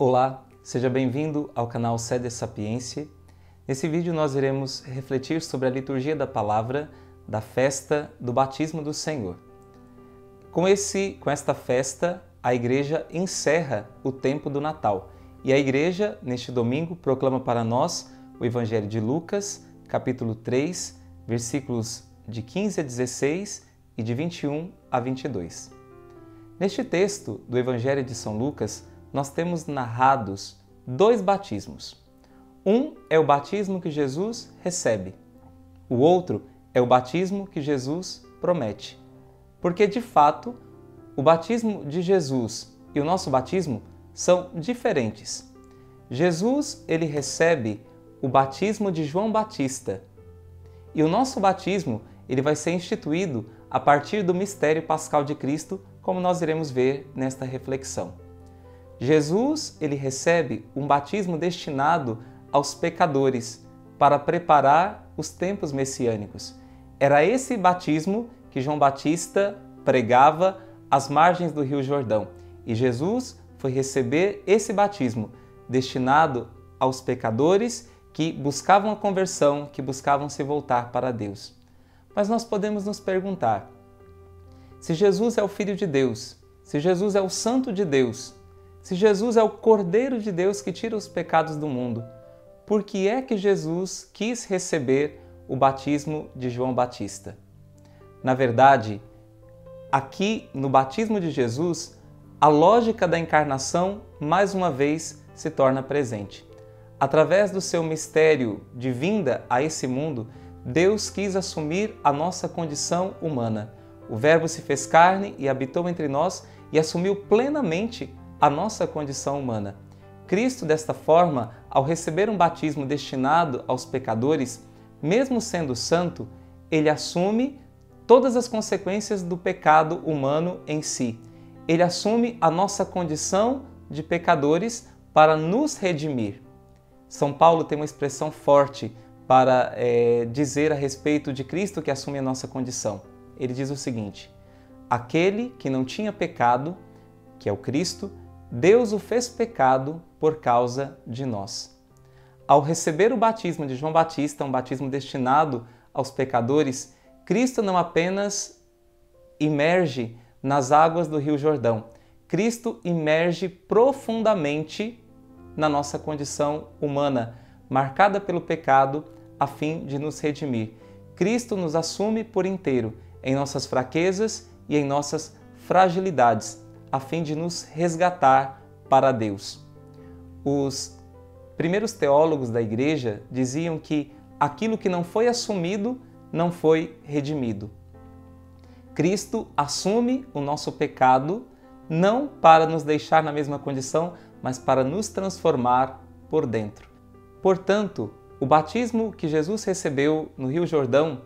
Olá, seja bem-vindo ao canal Sede Sapiência. Nesse vídeo nós iremos refletir sobre a liturgia da palavra da festa do batismo do Senhor. Com esta festa, a igreja encerra o tempo do Natal. E a igreja, neste domingo, proclama para nós o Evangelho de Lucas, capítulo 3, versículos de 15 a 16 e de 21 a 22. Neste texto do Evangelho de São Lucas, nós temos narrados dois batismos. Um é o batismo que Jesus recebe. O outro é o batismo que Jesus promete. Porque, de fato, o batismo de Jesus e o nosso batismo são diferentes. Jesus, ele recebe o batismo de João Batista. E o nosso batismo, ele vai ser instituído a partir do mistério pascal de Cristo, como nós iremos ver nesta reflexão. Jesus, ele recebe um batismo destinado aos pecadores para preparar os tempos messiânicos. Era esse batismo que João Batista pregava às margens do Rio Jordão. E Jesus foi receber esse batismo destinado aos pecadores que buscavam a conversão, que buscavam se voltar para Deus. Mas nós podemos nos perguntar, se Jesus é o Filho de Deus, se Jesus é o Santo de Deus, se Jesus é o Cordeiro de Deus que tira os pecados do mundo, por que é que Jesus quis receber o batismo de João Batista? Na verdade, aqui no batismo de Jesus, a lógica da encarnação mais uma vez se torna presente. Através do seu mistério de vinda a esse mundo, Deus quis assumir a nossa condição humana. O Verbo se fez carne e habitou entre nós e assumiu plenamente a nossa condição humana. Cristo, desta forma, ao receber um batismo destinado aos pecadores, mesmo sendo santo, ele assume todas as consequências do pecado humano em si. Ele assume a nossa condição de pecadores para nos redimir. São Paulo tem uma expressão forte para dizer a respeito de Cristo que assume a nossa condição. Ele diz o seguinte: aquele que não tinha pecado, que é o Cristo, Deus o fez pecado por causa de nós. Ao receber o batismo de João Batista, um batismo destinado aos pecadores, Cristo não apenas imerge nas águas do Rio Jordão, Cristo imerge profundamente na nossa condição humana, marcada pelo pecado, a fim de nos redimir. Cristo nos assume por inteiro, em nossas fraquezas e em nossas fragilidades, a fim de nos resgatar para Deus. Os primeiros teólogos da igreja diziam que aquilo que não foi assumido não foi redimido. Cristo assume o nosso pecado não para nos deixar na mesma condição, mas para nos transformar por dentro. Portanto, o batismo que Jesus recebeu no Rio Jordão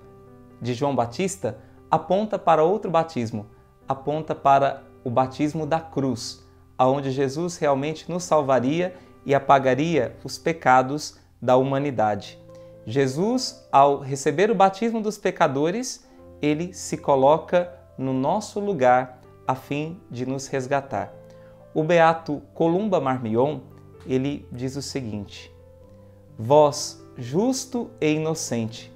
de João Batista aponta para outro batismo, aponta para o batismo da cruz, aonde Jesus realmente nos salvaria e apagaria os pecados da humanidade. Jesus, ao receber o batismo dos pecadores, ele se coloca no nosso lugar a fim de nos resgatar. O beato Columba Marmion, ele diz o seguinte: vós, justo e inocente,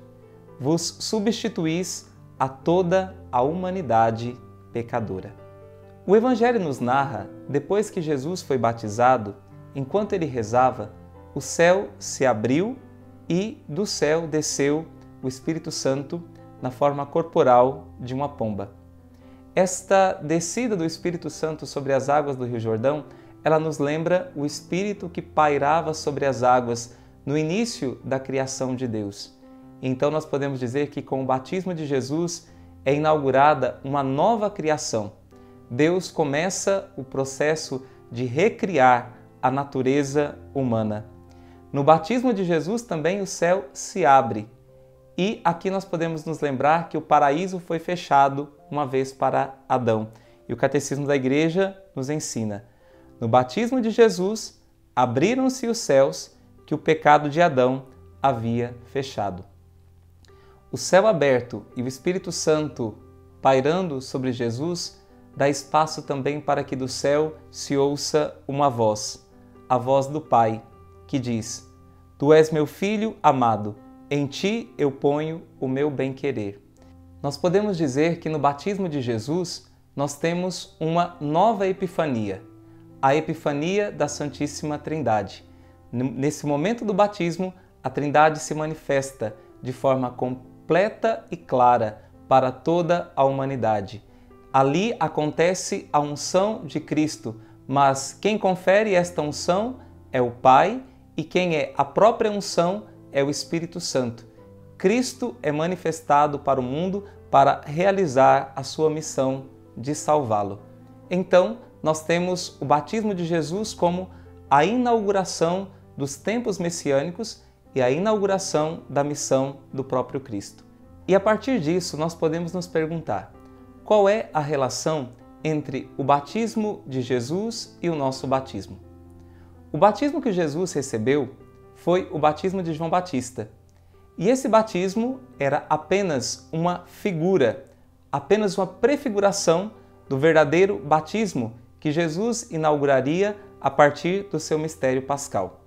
vos substituís a toda a humanidade pecadora. O Evangelho nos narra, depois que Jesus foi batizado, enquanto ele rezava, o céu se abriu e do céu desceu o Espírito Santo na forma corporal de uma pomba. Esta descida do Espírito Santo sobre as águas do Rio Jordão, ela nos lembra o Espírito que pairava sobre as águas no início da criação de Deus. Então nós podemos dizer que com o batismo de Jesus é inaugurada uma nova criação. Deus começa o processo de recriar a natureza humana. No batismo de Jesus também o céu se abre. E aqui nós podemos nos lembrar que o paraíso foi fechado uma vez para Adão. E o Catecismo da Igreja nos ensina: no batismo de Jesus, abriram-se os céus que o pecado de Adão havia fechado. O céu aberto e o Espírito Santo pairando sobre Jesus dá espaço também para que do céu se ouça uma voz, a voz do Pai, que diz: Tu és meu filho amado, em ti eu ponho o meu bem-querer. Nós podemos dizer que no batismo de Jesus nós temos uma nova epifania, a epifania da Santíssima Trindade. Nesse momento do batismo, a Trindade se manifesta de forma completa e clara para toda a humanidade. Ali acontece a unção de Cristo, mas quem confere esta unção é o Pai e quem é a própria unção é o Espírito Santo. Cristo é manifestado para o mundo para realizar a sua missão de salvá-lo. Então, nós temos o batismo de Jesus como a inauguração dos tempos messiânicos e a inauguração da missão do próprio Cristo. E a partir disso, nós podemos nos perguntar: qual é a relação entre o batismo de Jesus e o nosso batismo? O batismo que Jesus recebeu foi o batismo de João Batista. E esse batismo era apenas uma figura, apenas uma prefiguração do verdadeiro batismo que Jesus inauguraria a partir do seu mistério pascal.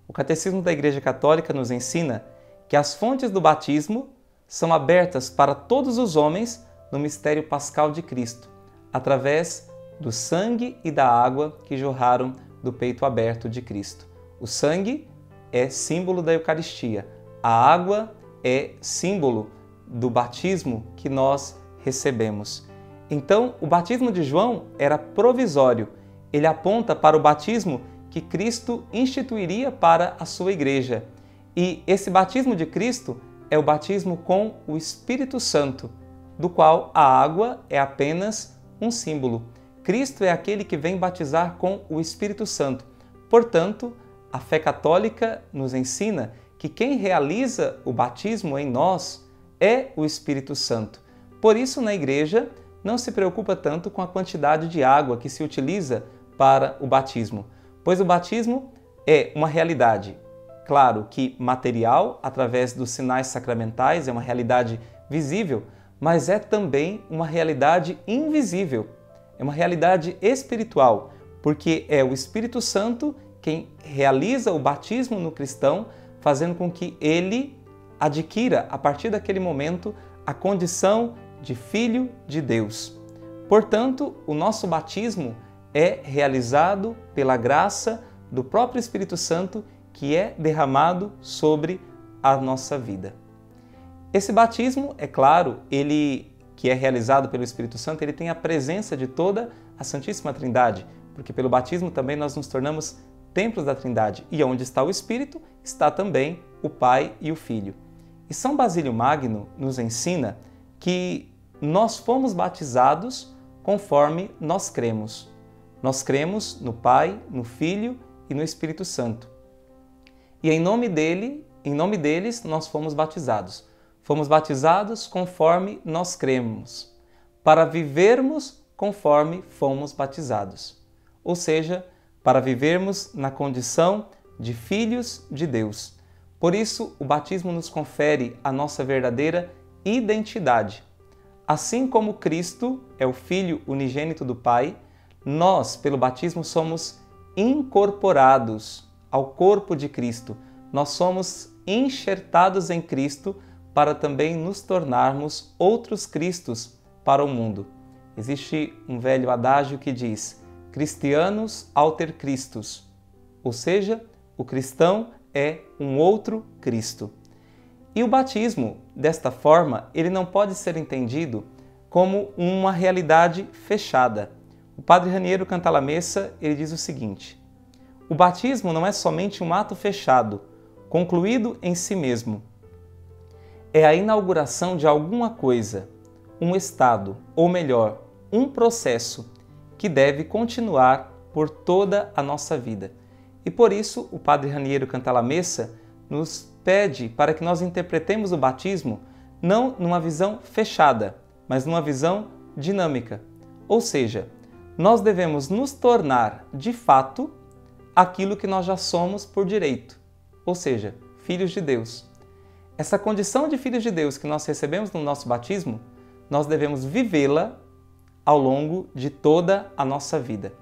O Catecismo da Igreja Católica nos ensina que as fontes do batismo são abertas para todos os homens no mistério pascal de Cristo, através do sangue e da água que jorraram do peito aberto de Cristo. O sangue é símbolo da Eucaristia, a água é símbolo do batismo que nós recebemos. Então, o batismo de João era provisório, ele aponta para o batismo que Cristo instituiria para a sua igreja. E esse batismo de Cristo é o batismo com o Espírito Santo, do qual a água é apenas um símbolo. Cristo é aquele que vem batizar com o Espírito Santo. Portanto, a fé católica nos ensina que quem realiza o batismo em nós é o Espírito Santo. Por isso, na igreja, não se preocupa tanto com a quantidade de água que se utiliza para o batismo, pois o batismo é uma realidade, claro que material, através dos sinais sacramentais, é uma realidade visível, mas é também uma realidade invisível, é uma realidade espiritual, porque é o Espírito Santo quem realiza o batismo no cristão, fazendo com que ele adquira, a partir daquele momento, a condição de filho de Deus. Portanto, o nosso batismo é realizado pela graça do próprio Espírito Santo que é derramado sobre a nossa vida. Esse batismo, é claro, ele que é realizado pelo Espírito Santo, ele tem a presença de toda a Santíssima Trindade, porque pelo batismo também nós nos tornamos templos da Trindade, e onde está o Espírito, está também o Pai e o Filho. E São Basílio Magno nos ensina que nós fomos batizados conforme nós cremos. Nós cremos no Pai, no Filho e no Espírito Santo. E em nome deles nós fomos batizados. Fomos batizados conforme nós cremos, para vivermos conforme fomos batizados. Ou seja, para vivermos na condição de filhos de Deus. Por isso, o batismo nos confere a nossa verdadeira identidade. Assim como Cristo é o Filho unigênito do Pai, nós, pelo batismo, somos incorporados ao corpo de Cristo. Nós somos enxertados em Cristo para também nos tornarmos outros Cristos para o mundo. Existe um velho adágio que diz: Christianus alter Christus, ou seja, o cristão é um outro Cristo. E o batismo, desta forma, ele não pode ser entendido como uma realidade fechada. O padre Raniero Cantalamessa, ele diz o seguinte: o batismo não é somente um ato fechado, concluído em si mesmo. É a inauguração de alguma coisa, um estado, ou melhor, um processo que deve continuar por toda a nossa vida. E por isso o padre Raniero Cantalamessa nos pede para que nós interpretemos o batismo não numa visão fechada, mas numa visão dinâmica. Ou seja, nós devemos nos tornar, de fato, aquilo que nós já somos por direito, ou seja, filhos de Deus. Essa condição de filhos de Deus que nós recebemos no nosso batismo, nós devemos vivê-la ao longo de toda a nossa vida.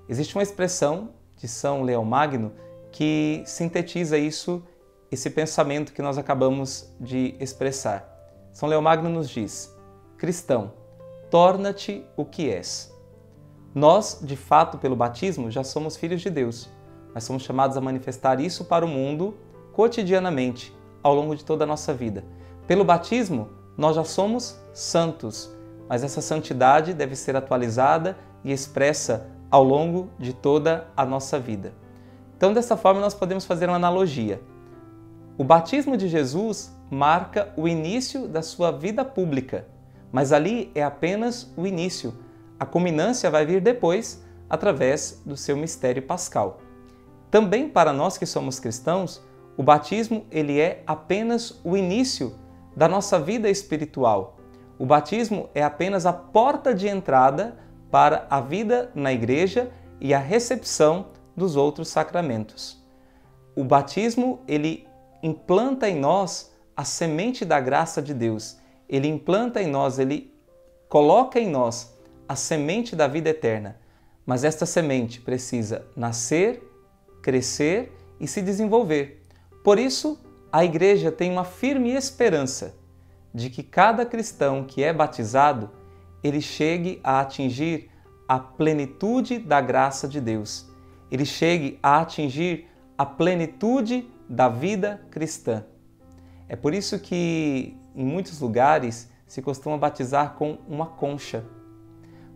Existe uma expressão de de São Leão Magno que sintetiza esse pensamento que nós acabamos de expressar. São Leão Magno nos diz: cristão, torna-te o que és. Nós, de fato, pelo batismo, já somos filhos de Deus, mas somos chamados a manifestar isso para o mundo cotidianamente, ao longo de toda a nossa vida. Pelo batismo, nós já somos santos, mas essa santidade deve ser atualizada e expressa ao longo de toda a nossa vida. Então, dessa forma, nós podemos fazer uma analogia. O batismo de Jesus marca o início da sua vida pública, mas ali é apenas o início. A culminância vai vir depois, através do seu mistério pascal. Também para nós que somos cristãos, o batismo ele é apenas o início da nossa vida espiritual. O batismo é apenas a porta de entrada para a vida na igreja e a recepção dos outros sacramentos. O batismo ele implanta em nós a semente da graça de Deus. Ele implanta em nós, ele coloca em nós a semente da vida eterna. Mas esta semente precisa nascer, crescer e se desenvolver. Por isso, a igreja tem uma firme esperança de que cada cristão que é batizado, ele chegue a atingir a plenitude da graça de Deus. Ele chegue a atingir a plenitude da vida cristã. É por isso que em muitos lugares se costuma batizar com uma concha,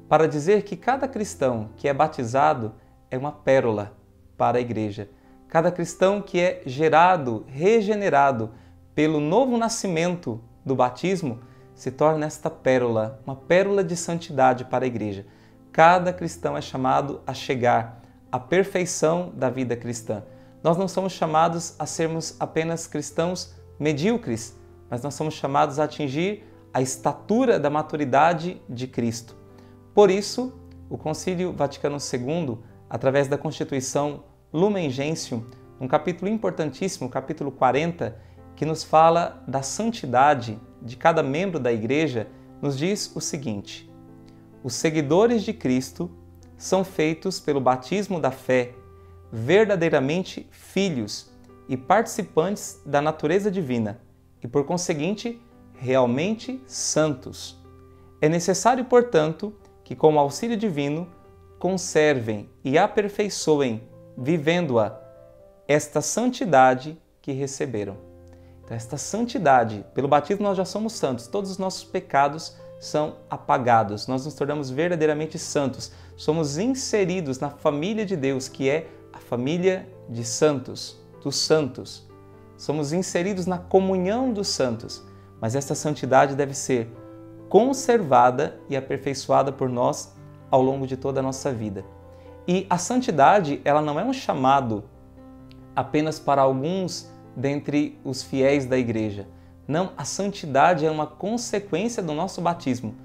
para dizer que cada cristão que é batizado é uma pérola para a igreja. Cada cristão que é gerado, regenerado pelo novo nascimento do batismo, se torna esta pérola, uma pérola de santidade para a igreja. Cada cristão é chamado a chegar à perfeição da vida cristã. Nós não somos chamados a sermos apenas cristãos medíocres, mas nós somos chamados a atingir a estatura da maturidade de Cristo. Por isso, o Concílio Vaticano II, através da Constituição Lumen Gentium, um capítulo importantíssimo, capítulo 40, que nos fala da santidade de cada membro da Igreja, nos diz o seguinte: os seguidores de Cristo são feitos pelo batismo da fé verdadeiramente filhos e participantes da natureza divina e, por conseguinte, realmente santos. É necessário, portanto, que, com o auxílio divino, conservem e aperfeiçoem, vivendo-a, esta santidade que receberam. Então, esta santidade, pelo batismo nós já somos santos, todos os nossos pecados são apagados, nós nos tornamos verdadeiramente santos, somos inseridos na família de Deus, que é a família de santos, dos santos. Somos inseridos na comunhão dos santos, mas esta santidade deve ser conservada e aperfeiçoada por nós ao longo de toda a nossa vida. E a santidade, ela não é um chamado apenas para alguns dentre os fiéis da igreja. Não, a santidade é uma consequência do nosso batismo.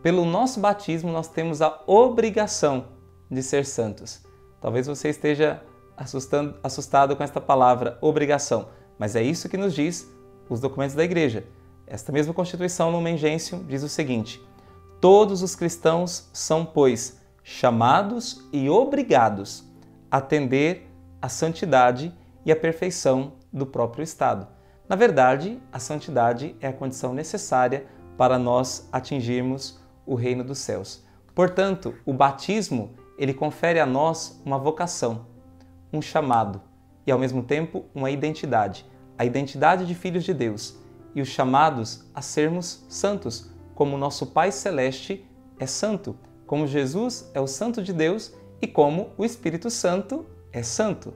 Pelo nosso batismo, nós temos a obrigação de ser santos. Talvez você esteja assustado com esta palavra, obrigação, mas é isso que nos diz os documentos da igreja. Esta mesma Constituição Lumen Gentium diz o seguinte: todos os cristãos são, pois, chamados e obrigados a atender à santidade e à perfeição do próprio estado. Na verdade, a santidade é a condição necessária para nós atingirmos o reino dos céus. Portanto, o batismo, ele confere a nós uma vocação, um chamado e, ao mesmo tempo, uma identidade. A identidade de filhos de Deus e os chamados a sermos santos, como nosso Pai Celeste é santo, como Jesus é o Santo de Deus e como o Espírito Santo é santo.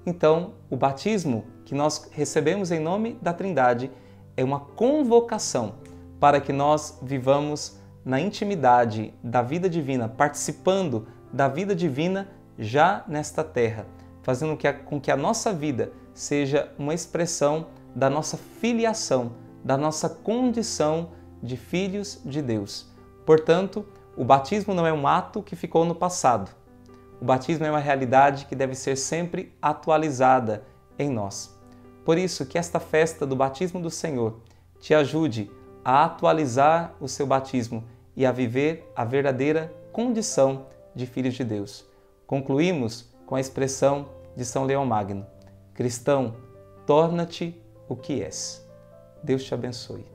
Então, o batismo que nós recebemos em nome da Trindade é uma convocação para que nós vivamos na intimidade da vida divina, participando da vida divina já nesta terra, fazendo com que a nossa vida seja uma expressão da nossa filiação, da nossa condição de filhos de Deus. Portanto, o batismo não é um ato que ficou no passado. O batismo é uma realidade que deve ser sempre atualizada em nós. Por isso, que esta festa do batismo do Senhor te ajude a atualizar o seu batismo e a viver a verdadeira condição de filhos de Deus. Concluímos com a expressão de São Leão Magno: cristão, torna-te o que és. Deus te abençoe.